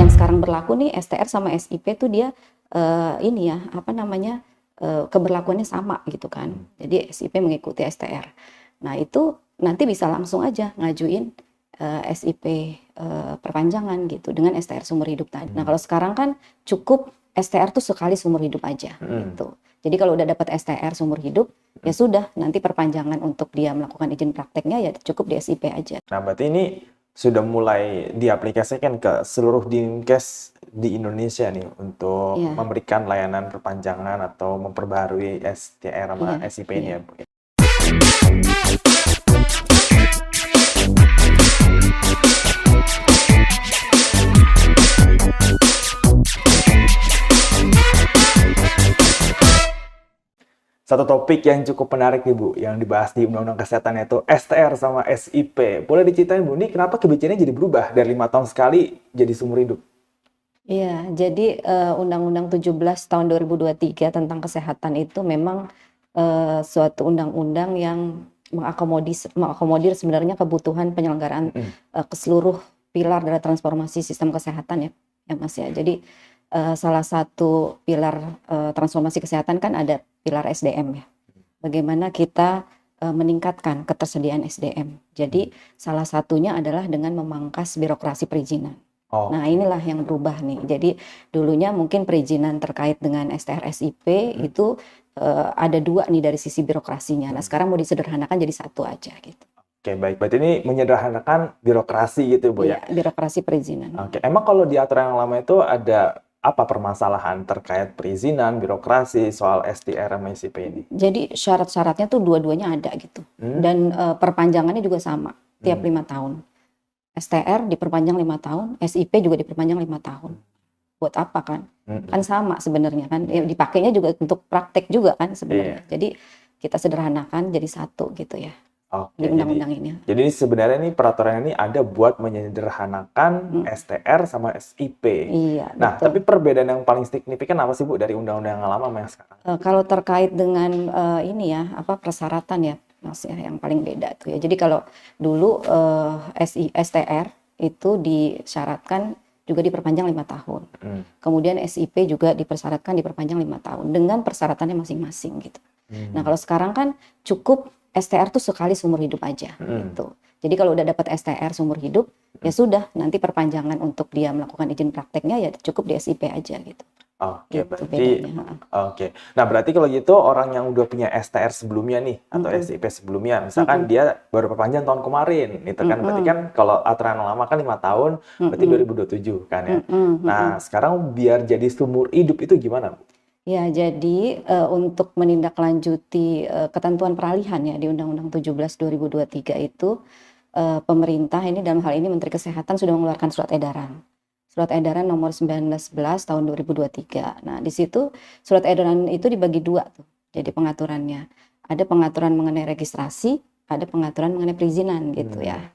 yang sekarang berlaku nih STR sama SIP tuh dia ini ya keberlakuannya sama gitu kan. Jadi SIP mengikuti STR. Nah itu nanti bisa langsung aja ngajuin SIP perpanjangan gitu dengan STR seumur hidup tadi. Nah kalau sekarang kan cukup STR tuh sekali seumur hidup aja gitu. Jadi kalau udah dapat STR seumur hidup ya sudah, nanti perpanjangan untuk dia melakukan izin prakteknya ya cukup di SIP aja. Nah, berarti ini sudah mulai diaplikasikan ke seluruh Dinkes di Indonesia nih untuk memberikan layanan perpanjangan atau memperbarui STR sama SIP ini ya, Bu. Satu topik yang cukup menarik nih Bu, yang dibahas di Undang-Undang Kesehatan yaitu STR sama SIP. Boleh diceritain Bu, ini kenapa kebijakannya jadi berubah dari 5 tahun sekali jadi seumur hidup? Iya, jadi Undang-Undang 17 tahun 2023 tentang kesehatan itu memang suatu undang-undang yang mengakomodir sebenarnya kebutuhan penyelenggaraan ke seluruh pilar dari transformasi sistem kesehatan ya Mas ya. Jadi salah satu pilar transformasi kesehatan kan ada pilar SDM ya. Bagaimana kita meningkatkan ketersediaan SDM. Jadi salah satunya adalah dengan memangkas birokrasi perizinan. Nah inilah yang berubah nih. Jadi dulunya mungkin perizinan terkait dengan STR SIP itu ada dua nih dari sisi birokrasinya. Nah sekarang mau disederhanakan jadi satu aja gitu. Oke, baik. Berarti ini menyederhanakan birokrasi gitu Bu ya? Iya, birokrasi perizinan. Oke, emang kalau di aturan yang lama itu ada apa permasalahan terkait perizinan, birokrasi, soal STR sama SIP ini? Jadi syarat-syaratnya tuh dua-duanya ada gitu. Dan perpanjangannya juga sama, tiap 5 tahun. STR diperpanjang 5 tahun, SIP juga diperpanjang 5 tahun. Buat apa kan? Kan sama sebenarnya kan. Ya, dipakainya juga untuk praktek juga kan sebenarnya. Jadi kita sederhanakan jadi satu gitu ya. Oke, di undang-undang ini. Jadi sebenarnya ini peraturan ini ada buat menyederhanakan STR sama SIP. Iya, nah, betul. tapi perbedaan yang paling signifikan apa sih Bu dari undang-undang yang lama sama yang sekarang? Kalau terkait dengan ini ya, persyaratan ya, Mas ya, yang paling beda tuh ya. Jadi kalau dulu STR itu disyaratkan juga diperpanjang 5 tahun. Kemudian SIP juga dipersyaratkan diperpanjang 5 tahun dengan persyaratannya masing-masing gitu. Nah, kalau sekarang kan cukup STR tuh sekali seumur hidup aja gitu. Jadi kalau udah dapat STR seumur hidup ya sudah, nanti perpanjangan untuk dia melakukan izin prakteknya ya cukup di SIP aja gitu. Oke, Gitu berarti bedanya. oke. Nah, berarti kalau gitu orang yang udah punya STR sebelumnya nih atau SIP sebelumnya, misalkan dia baru perpanjang tahun kemarin, gitu kan? Berarti kan kalau aturan lama kan 5 tahun, berarti 2027 kan ya. Nah, sekarang biar jadi seumur hidup itu gimana, Bu? Ya, jadi untuk menindaklanjuti ketentuan peralihan ya di Undang-Undang 17 2023 itu pemerintah ini dalam hal ini Menteri Kesehatan sudah mengeluarkan surat edaran. Surat edaran nomor 1911 tahun 2023. Nah, di situ surat edaran itu dibagi dua tuh. Jadi pengaturannya. Ada pengaturan mengenai registrasi, ada pengaturan mengenai perizinan gitu ya.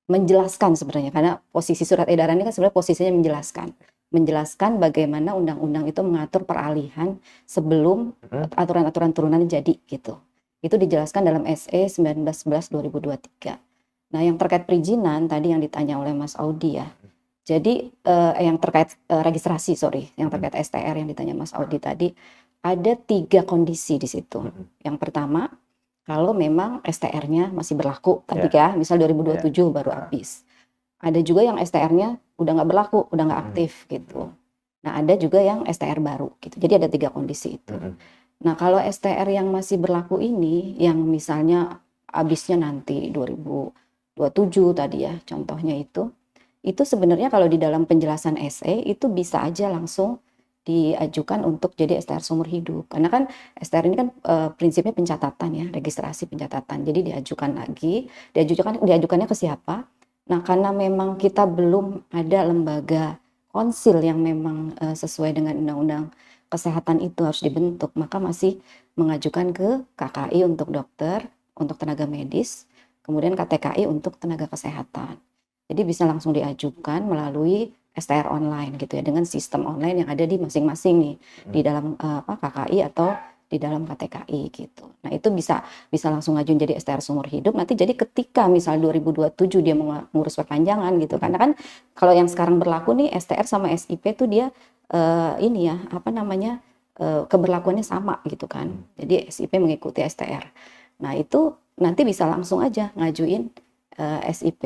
Menjelaskan sebenarnya, karena posisi surat edaran ini kan sebenarnya posisinya menjelaskan bagaimana undang-undang itu mengatur peralihan sebelum aturan-aturan turunan jadi gitu. Itu dijelaskan dalam SE 1911 2023. Nah, yang terkait perizinan tadi yang ditanya oleh Mas Audi ya. Jadi yang terkait registrasi, yang terkait STR yang ditanya Mas Audi tadi, ada 3 kondisi di situ. Yang pertama, kalau memang STR-nya masih berlaku tadi ya, misal 2027 baru habis. Ada juga yang STR-nya udah nggak berlaku, udah nggak aktif gitu. Nah, ada juga yang STR baru gitu. Jadi ada 3 kondisi itu. Nah, kalau STR yang masih berlaku ini, yang misalnya habisnya nanti 2027 tadi ya, contohnya itu sebenarnya kalau di dalam penjelasan SE itu bisa aja langsung diajukan untuk jadi STR seumur hidup. Karena kan STR ini kan prinsipnya pencatatan ya, registrasi pencatatan. Jadi diajukannya ke siapa? Nah, karena memang kita belum ada lembaga konsil yang memang sesuai dengan undang-undang kesehatan itu harus dibentuk, maka masih mengajukan ke KKI untuk dokter, untuk tenaga medis, kemudian KTKI untuk tenaga kesehatan. Jadi bisa langsung diajukan melalui STR online gitu ya, dengan sistem online yang ada di masing-masing nih di dalam KKI atau di dalam KTKI gitu. Nah itu bisa langsung ngajuin jadi STR seumur hidup. Nanti jadi ketika misal 2027 dia mau ngurus perpanjangan gitu, karena kan kalau yang sekarang berlaku nih STR sama SIP tuh dia ini ya apa namanya keberlakuannya sama gitu kan. Jadi SIP mengikuti STR. Nah itu nanti bisa langsung aja ngajuin SIP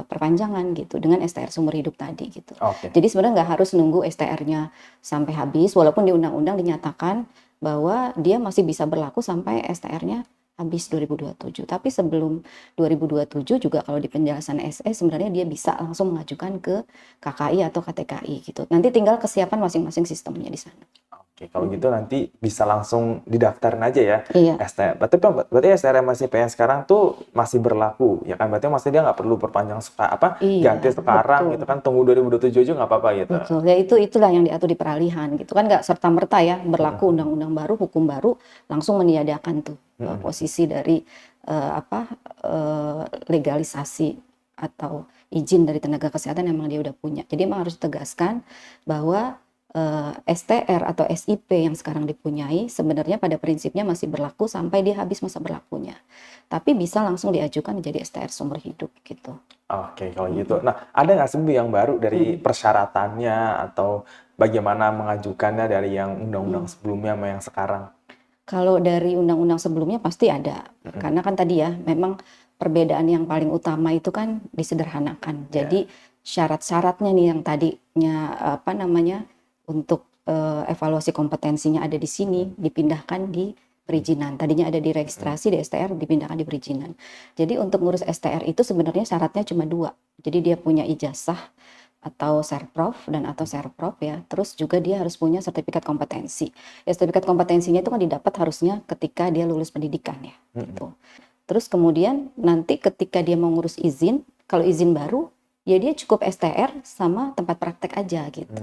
perpanjangan gitu dengan STR seumur hidup tadi gitu. Oke. Jadi sebenarnya nggak harus nunggu STR-nya sampai habis, walaupun di undang-undang dinyatakan bahwa dia masih bisa berlaku sampai STR-nya habis 2027. Tapi sebelum 2027 juga kalau di penjelasan SE sebenarnya dia bisa langsung mengajukan ke KKI atau KTKI gitu. Nanti tinggal kesiapan masing-masing sistemnya di sana. Oke, kalau gitu nanti bisa langsung didaftarin aja ya Iya, STR. Berarti STR MSIP yang sekarang tuh masih berlaku ya kan? Berarti maksudnya dia nggak perlu perpanjang iya, ganti sekarang betul. gitu kan? Tunggu 2027 aja nggak apa-apa gitu. Betul, ya itulah yang diatur di peralihan gitu kan, nggak serta-merta ya berlaku undang-undang baru, hukum baru langsung meniadakan tuh posisi dari legalisasi atau izin dari tenaga kesehatan yang memang dia udah punya. Jadi memang harus ditegaskan bahwa STR atau SIP yang sekarang dipunyai sebenarnya pada prinsipnya masih berlaku sampai dia habis masa berlakunya. Tapi bisa langsung diajukan jadi STR seumur hidup gitu. Oke, kalau gitu. Nah, ada nggak sih Bu yang baru dari persyaratannya atau bagaimana mengajukannya dari yang undang-undang sebelumnya sama yang sekarang? Kalau dari undang-undang sebelumnya pasti ada, karena kan tadi ya memang perbedaan yang paling utama itu kan disederhanakan. Jadi syarat-syaratnya nih yang tadinya apa namanya untuk evaluasi kompetensinya ada di sini dipindahkan di perizinan. Tadinya ada di registrasi di STR dipindahkan di perizinan. Jadi untuk ngurus STR itu sebenarnya syaratnya cuma 2. Jadi dia punya ijazah atau serprof dan atau serprov ya. Terus juga dia harus punya sertifikat kompetensi. Ya sertifikat kompetensinya itu kan didapat harusnya ketika dia lulus pendidikan ya gitu. Terus kemudian nanti ketika dia mau ngurus izin, kalau izin baru ya dia cukup STR sama tempat praktek aja gitu.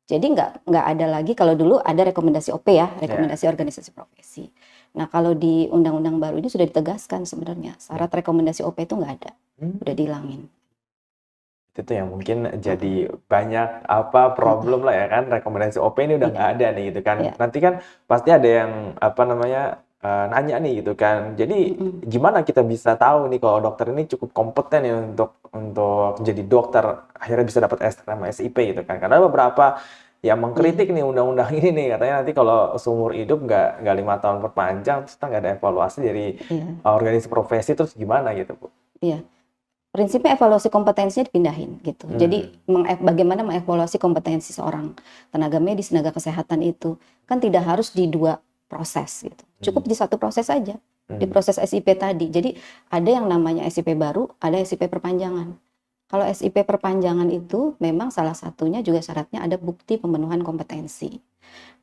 Jadi nggak ada lagi, kalau dulu ada rekomendasi OP ya, rekomendasi organisasi profesi. Nah kalau di undang-undang baru ini sudah ditegaskan sebenarnya syarat rekomendasi OP itu nggak ada, udah dihilangin. Itu tuh yang mungkin jadi banyak problem lah ya kan, rekomendasi OP ini udah nggak ada nih gitu kan. Iya. Nanti kan pasti ada yang nanya nih gitu kan. Jadi gimana kita bisa tahu nih kalau dokter ini cukup kompeten ya untuk jadi dokter, akhirnya bisa dapat SIP gitu kan. Karena beberapa yang mengkritik nih undang-undang ini nih, katanya nanti kalau seumur hidup nggak 5 tahun perpanjang, terus nggak ada evaluasi dari organisasi profesi, terus gimana gitu Bu? Iya. Prinsipnya evaluasi kompetensinya dipindahin gitu. Jadi bagaimana mengevaluasi kompetensi seorang tenaga medis, tenaga kesehatan itu kan tidak harus di 2 proses gitu. Cukup di 1 proses saja. Di proses SIP tadi. Jadi ada yang namanya SIP baru, ada SIP perpanjangan. Kalau SIP perpanjangan itu memang salah satunya juga syaratnya ada bukti pemenuhan kompetensi.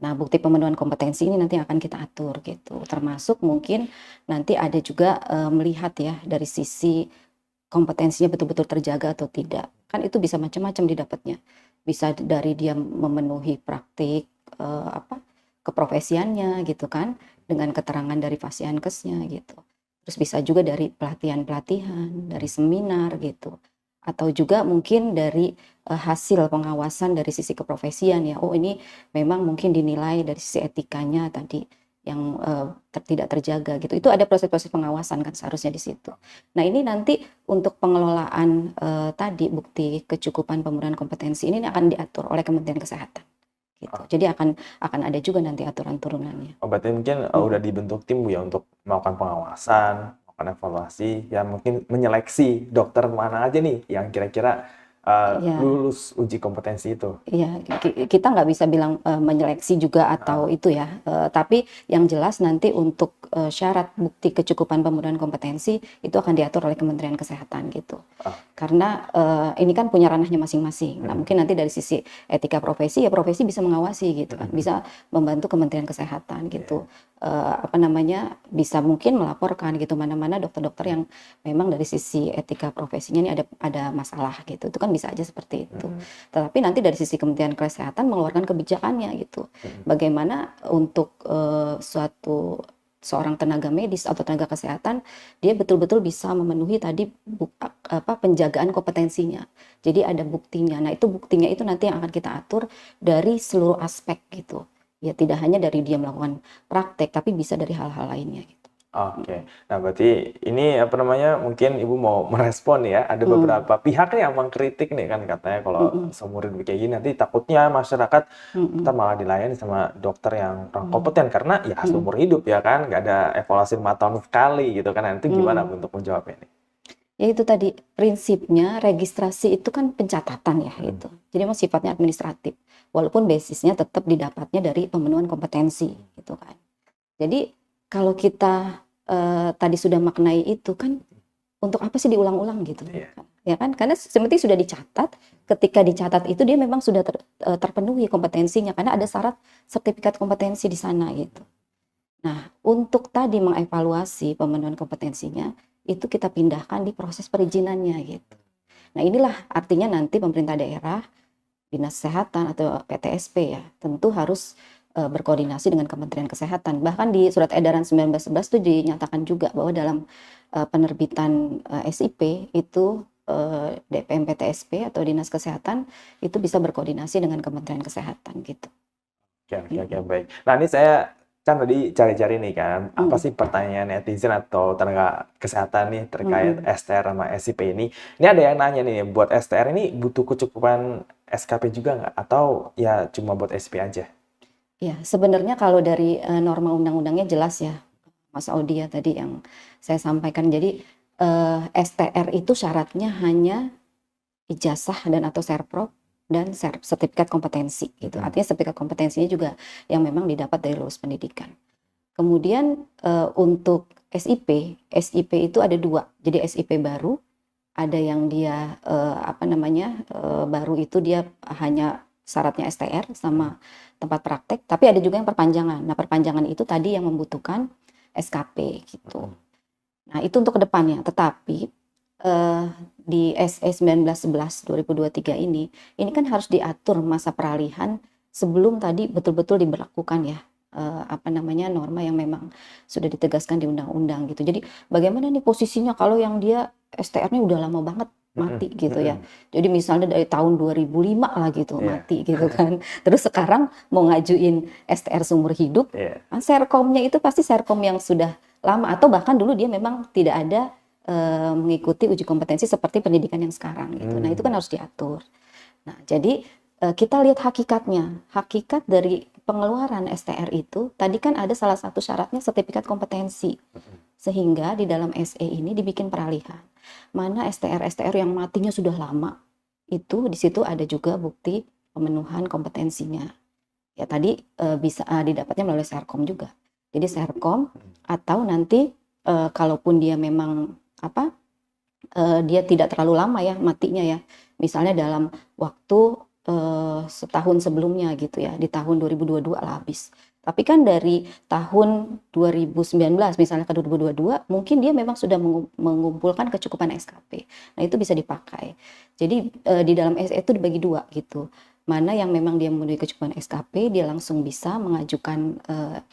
Nah, bukti pemenuhan kompetensi ini nanti akan kita atur gitu. Termasuk mungkin nanti ada juga melihat ya dari sisi kompetensinya betul-betul terjaga atau tidak. Kan itu bisa macam-macam didapatnya. Bisa dari dia memenuhi praktik keprofesiannya gitu kan, dengan keterangan dari Fasiankesnya gitu. Terus bisa juga dari pelatihan-pelatihan, dari seminar gitu. Atau juga mungkin dari hasil pengawasan dari sisi keprofesian ya. Oh ini memang mungkin dinilai dari sisi etikanya tadi yang tidak terjaga gitu. Itu ada proses-proses pengawasan kan seharusnya di situ. Nah ini nanti untuk pengelolaan tadi bukti kecukupan pemenuhan kompetensi ini akan diatur oleh Kementerian Kesehatan. Gitu. Jadi akan ada juga nanti aturan turunannya. Oh, berarti mungkin udah dibentuk tim Bu ya untuk melakukan pengawasan, melakukan evaluasi, ya mungkin menyeleksi dokter mana aja nih yang kira-kira lulus uji kompetensi itu. Iya, kita nggak bisa bilang menyeleksi juga atau itu ya. Tapi yang jelas nanti untuk syarat bukti kecukupan pemenuhan kompetensi itu akan diatur oleh Kementerian Kesehatan gitu. Karena ini kan punya ranahnya masing-masing. Nah, mungkin nanti dari sisi etika profesi ya profesi bisa mengawasi gitu kan, bisa membantu Kementerian Kesehatan gitu. Bisa mungkin melaporkan gitu mana-mana dokter-dokter yang memang dari sisi etika profesinya ini ada masalah gitu. Itu kan bisa aja seperti itu. Tetapi nanti dari sisi Kementerian Kesehatan mengeluarkan kebijakannya gitu. Bagaimana untuk seorang tenaga medis atau tenaga kesehatan dia betul-betul bisa memenuhi tadi penjagaan kompetensinya. Jadi ada buktinya. Nah, itu buktinya itu nanti yang akan kita atur dari seluruh aspek gitu. Ya tidak hanya dari dia melakukan praktek, tapi bisa dari hal-hal lainnya gitu. Oke. Nah, berarti ini apa namanya, mungkin Ibu mau merespon ya, ada Mhm, beberapa pihak nih yang mengkritik nih kan katanya kalau mhm, seumur hidup kayak gini nanti takutnya masyarakat mhm, entar malah dilayani sama dokter yang kurang mhm, kompeten karena ya mhm, seumur hidup ya kan, nggak ada evaluasi 5 tahun sekali gitu kan. Nah, itu gimana mhm. untuk menjawabnya nih? Ya itu tadi, prinsipnya registrasi itu kan pencatatan ya Mhm. gitu. Jadi memang sifatnya administratif. Walaupun basisnya tetap didapatnya dari pemenuhan kompetensi gitu kan. Jadi kalau kita tadi sudah maknai itu kan untuk apa sih diulang-ulang gitu Iya. kan. Ya kan? Karena seperti sudah dicatat, ketika dicatat itu dia memang sudah terpenuhi kompetensinya karena ada syarat sertifikat kompetensi di sana gitu. Nah, untuk tadi mengevaluasi pemenuhan kompetensinya, itu kita pindahkan di proses perizinannya gitu. Nah, inilah artinya nanti pemerintah daerah, Dinas Kesehatan atau PTSP ya, tentu harus berkoordinasi dengan Kementerian Kesehatan. Bahkan di Surat Edaran 1911 itu dinyatakan juga bahwa dalam penerbitan SIP itu DPM PTSP atau Dinas Kesehatan itu bisa berkoordinasi dengan Kementerian Kesehatan gitu. Oke, oke, oke, Mm, baik. Nah, ini saya kan tadi cari-cari nih kan, apa mm, sih pertanyaan netizen atau tenaga kesehatan nih mm, terkait mm. STR sama SIP ini. Ini ada yang nanya nih, buat STR ini butuh kecukupan SKP juga nggak? Atau ya cuma buat SIP aja? Ya, sebenarnya kalau dari norma undang-undangnya jelas ya, Mas Audi ya tadi yang saya sampaikan. Jadi STR itu syaratnya hanya ijazah dan atau serprov dan sertifikat kompetensi gitu. Mhm. Artinya sertifikat kompetensinya juga yang memang didapat dari lulus pendidikan. Kemudian untuk SIP itu ada dua. Jadi SIP baru, ada yang dia apa namanya baru itu dia hanya syaratnya STR sama tempat praktek, tapi ada juga yang perpanjangan. Nah, perpanjangan itu tadi yang membutuhkan SKP gitu. Mhm. Nah, itu untuk kedepannya. Tetapi eh, di SE 1911 2023 ini kan harus diatur masa peralihan sebelum tadi betul-betul diberlakukan ya apa namanya norma yang memang sudah ditegaskan di undang-undang gitu. Jadi bagaimana nih posisinya kalau yang dia STR-nya udah lama banget Mhm. mati gitu ya. Mhm. Jadi misalnya dari tahun 2005 lah gitu Iya. mati gitu kan. Terus sekarang mau ngajuin STR seumur hidup, Iya. kan Serkomnya itu pasti Serkom yang sudah lama atau bahkan dulu dia memang tidak ada mengikuti uji kompetensi seperti pendidikan yang sekarang gitu. Nah, itu kan Hmm. harus diatur. Nah, jadi kita lihat hakikatnya. Hakikat dari pengeluaran STR itu tadi kan ada salah satu syaratnya sertifikat kompetensi. Mhm. Sehingga di dalam SE ini dibikin peralihan. Mana STR-STR yang matinya sudah lama, itu di situ ada juga bukti pemenuhan kompetensinya. Ya tadi bisa didapatnya melalui Serkom juga. Jadi Serkom atau nanti kalaupun dia memang apa dia tidak terlalu lama ya matinya ya. Misalnya dalam waktu setahun sebelumnya gitu ya, di tahun 2022 lah habis. Tapi kan dari tahun 2019 misalnya ke 2022 mungkin dia memang sudah mengumpulkan kecukupan SKP. Nah, itu bisa dipakai. Jadi di dalam SE itu dibagi dua gitu. Mana yang memang dia memenuhi kecukupan SKP, dia langsung bisa mengajukan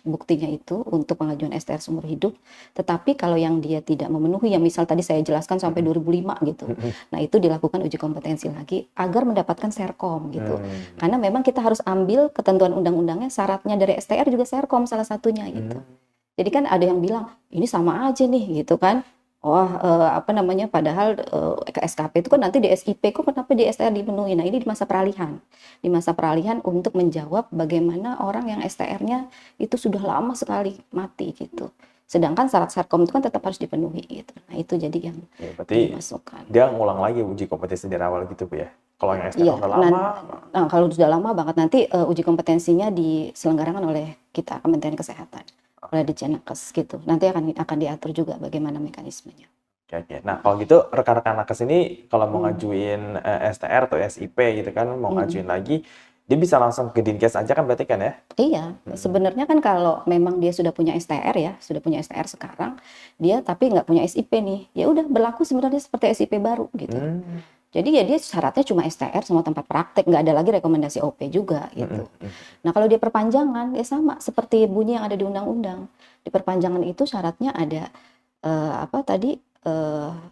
buktinya itu untuk pengajuan STR seumur hidup. Tetapi kalau yang dia tidak memenuhi, yang misal tadi saya jelaskan sampai Mhm. 2005 gitu. Mhm. Nah, itu dilakukan uji kompetensi lagi agar mendapatkan Serkom gitu. Hmm. Karena memang kita harus ambil ketentuan undang-undangnya, syaratnya dari STR juga Serkom salah satunya gitu. Hmm. Jadi kan ada yang bilang, ini sama aja nih gitu kan. Oh, apa namanya, padahal ke SKP itu kan nanti di SIP, kok kenapa di STR dipenuhi? Nah, ini di masa peralihan. Di masa peralihan untuk menjawab bagaimana orang yang STR-nya itu sudah lama sekali mati gitu. Sedangkan syarat Serkom itu kan tetap harus dipenuhi gitu. Nah, itu jadi yang Ya, berarti dimasukkan. dia ngulang lagi uji kompetensi dari awal gitu, Bu ya? Kalau yang STR Iya, udah lama. nah, kalau sudah lama banget nanti uji kompetensinya diselenggarakan oleh kita Kementerian Kesehatan, oleh Oke. Ditjenakes gitu. Nanti akan diatur juga bagaimana mekanismenya. Oke, oke. Nah, kalau gitu rekan-rekan nakes ini kalau mau Hmm, ngajuin STR atau SIP gitu kan, mau hmm. ngajuin lagi, dia bisa langsung ke Dinkes aja kan berarti kan ya? Iya, Mhm. sebenarnya kan kalau memang dia sudah punya STR ya, sudah punya STR sekarang, dia tapi nggak punya SIP nih, ya udah berlaku sebenarnya seperti SIP baru gitu. Hmm. Jadi ya dia syaratnya cuma STR sama tempat praktek, nggak ada lagi rekomendasi OP juga Mhm. gitu. Mhm. Nah, kalau dia perpanjangan ya sama seperti bunyi yang ada di undang-undang. Di perpanjangan itu syaratnya ada apa tadi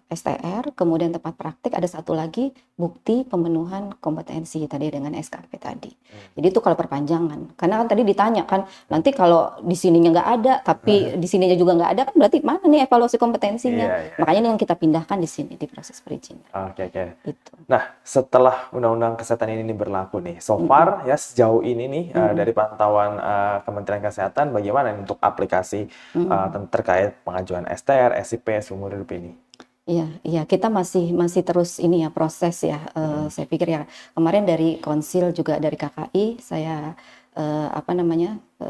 STR, kemudian tempat praktik, ada satu lagi bukti pemenuhan kompetensi tadi dengan SKP tadi. Jadi itu kalau perpanjangan. Karena kan tadi ditanya kan, nanti kalau di sininya nggak ada, tapi di sininya juga nggak ada, kan berarti mana nih evaluasi kompetensinya? Iya, iya. Makanya ini yang kita pindahkan di sini di proses perizinan. Oke, oke. Itu. Nah, setelah Undang-Undang Kesehatan ini berlaku nih, so far ya sejauh ini nih dari pantauan Kementerian Kesehatan, bagaimana nih untuk aplikasi terkait pengajuan STR, SIP seumur hidup ini? Iya, iya, kita masih terus ini ya proses ya. Saya pikir ya kemarin dari konsil juga dari KKI saya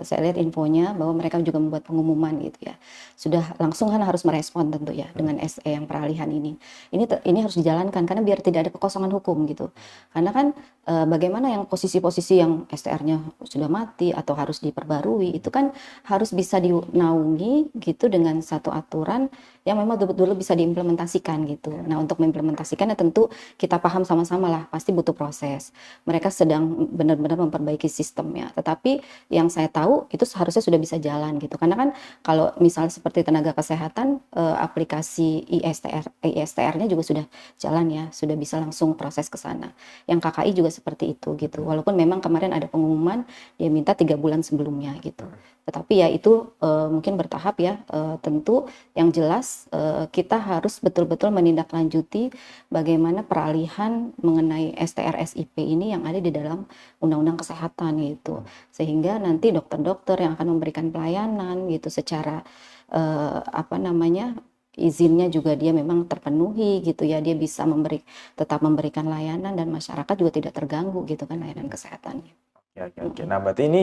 saya lihat infonya bahwa mereka juga membuat pengumuman gitu ya. Sudah langsung kan harus merespon tentu ya dengan SE yang peralihan ini. Ini harus dijalankan karena biar tidak ada kekosongan hukum gitu. Karena kan bagaimana yang posisi-posisi yang STR-nya sudah mati atau harus diperbarui itu kan harus bisa dinaungi gitu dengan satu aturan yang memang betul-betul bisa diimplementasikan gitu. Nah, untuk mengimplementasikannya tentu kita paham sama-sama lah, pasti butuh proses. Mereka sedang benar-benar memperbaiki sistemnya. Tetapi yang saya tahu itu seharusnya sudah bisa jalan gitu. Karena kan kalau misal seperti tenaga kesehatan, aplikasi ISTR-nya juga sudah jalan ya, sudah bisa langsung proses ke sana. Yang KKI juga seperti itu gitu. Walaupun memang kemarin ada pengumuman dia minta 3 bulan sebelumnya gitu. Tetapi ya itu mungkin bertahap ya. Tentu yang jelas kita harus betul-betul menindaklanjuti bagaimana peralihan mengenai STR SIP ini yang ada di dalam Undang-Undang Kesehatan gitu. Sehingga nanti dokter-dokter yang akan memberikan pelayanan gitu secara izinnya juga dia memang terpenuhi gitu ya, dia bisa tetap memberikan layanan dan masyarakat juga tidak terganggu gitu kan layanan kesehatannya. Oke. Nah, berarti ini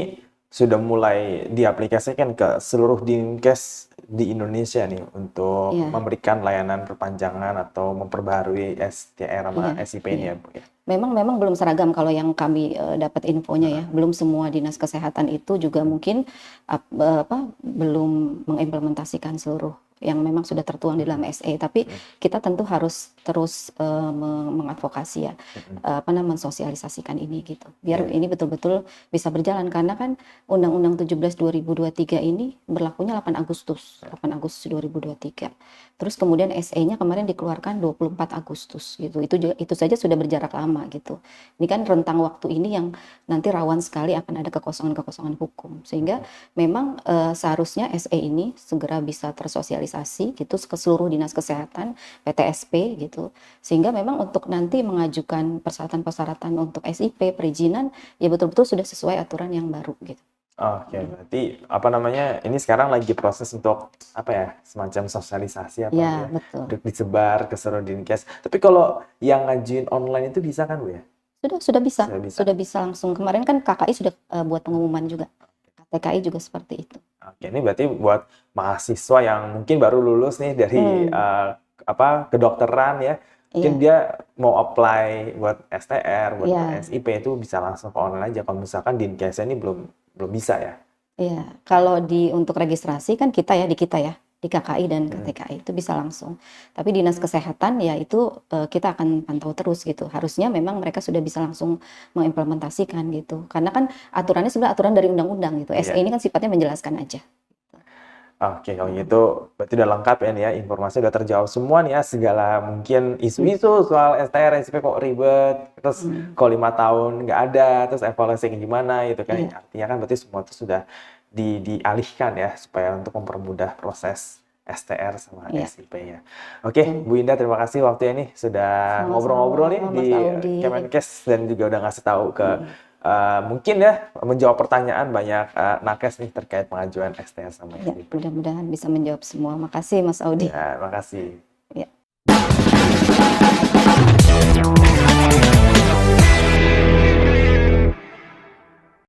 sudah mulai diaplikasikan ke seluruh Dinkes di Indonesia nih untuk memberikan layanan perpanjangan atau memperbarui STR sama SIP ini ya, Bu ya. Memang belum seragam kalau yang kami dapat infonya ya. Belum semua dinas kesehatan itu juga mungkin belum mengimplementasikan seluruh yang memang sudah tertuang di dalam SE, tapi kita tentu harus terus mengadvokasi ya, mensosialisasikan ini gitu, biar ini betul-betul bisa berjalan karena kan Undang-Undang 17 2023 ini berlakunya 8 Agustus 2023. Terus kemudian SE-nya kemarin dikeluarkan 24 Agustus gitu. Itu saja sudah berjarak lama gitu. Ini kan rentang waktu ini yang nanti rawan sekali akan ada kekosongan-kekosongan hukum. Sehingga memang seharusnya SE ini segera bisa tersosialisasi gitu ke seluruh dinas kesehatan, PTSP gitu. Sehingga memang untuk nanti mengajukan persyaratan-persyaratan untuk SIP perizinan ya betul-betul sudah sesuai aturan yang baru gitu. Oke, berarti ini sekarang lagi proses untuk semacam sosialisasi ya, betul. Untuk disebar ke seluruh Dinkes. Tapi kalau yang ngajuin online itu bisa kan, Bu ya? Sudah bisa langsung. Kemarin kan KKI sudah buat pengumuman juga. TKI juga seperti itu. Oke, ini berarti buat mahasiswa yang mungkin baru lulus nih dari kedokteran ya. Mungkin dia mau apply buat STR, buat SIP itu bisa langsung ke online aja. Kalau misalkan Dinkes ini belum bisa ya. Iya, kalau untuk registrasi kan di KKI dan KTKI itu bisa langsung. Tapi dinas kesehatan ya itu kita akan pantau terus gitu. Harusnya memang mereka sudah bisa langsung mengimplementasikan gitu. Karena kan aturannya sebenarnya aturan dari undang-undang gitu. SE ini kan sifatnya menjelaskan aja. Oke, kalau gitu berarti udah lengkap ya nih ya, informasi udah terjawab semua nih ya, segala mungkin isu-isu soal STR, SIP kok ribet, terus kalau 5 tahun nggak ada, terus evaluasinya gimana gitu kan, artinya kan berarti semua itu sudah dialihkan ya, supaya untuk mempermudah proses STR sama SIP-nya. Oke, Bu Indah terima kasih waktunya nih, sudah ngobrol-ngobrol nih di Kemenkes dan juga udah ngasih tahu ke mungkin ya menjawab pertanyaan banyak nakes nih terkait pengajuan STR sama SIP. Mudah-mudahan bisa menjawab semua. Makasih Mas Audi. Ya, makasih. Ya.